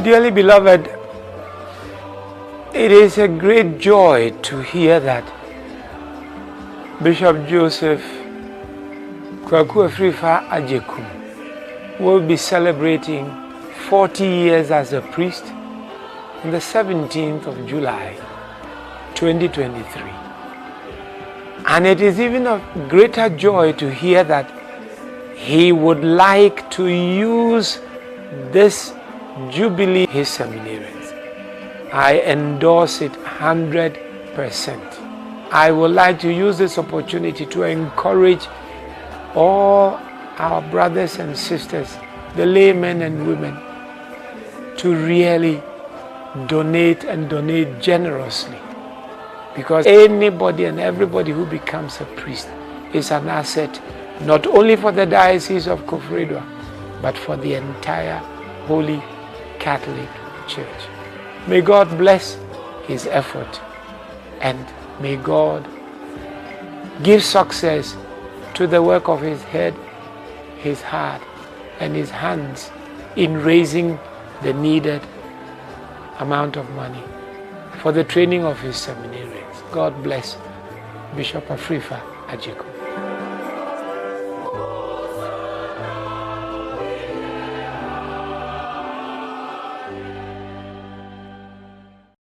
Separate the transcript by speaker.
Speaker 1: Dearly beloved, it is a great joy to hear that Bishop Joseph Afrifa-Agyekum will be celebrating 40 years as a priest on the 17th of July 2023. And it is even a greater joy to hear that he would like to use this jubilee his seminarians. I endorse it 100%. I would like to use this opportunity to encourage all our brothers and sisters, the laymen and women, to really donate and donate generously. Because anybody and everybody who becomes a priest is an asset, not only for the Diocese of Koforidua, but for the entire Holy Catholic Church. May God bless his effort, and may God give success to the work of his head, his heart, and his hands in raising the needed amount of money for the training of his seminarians. God bless Bishop Afrifa-Agyekum.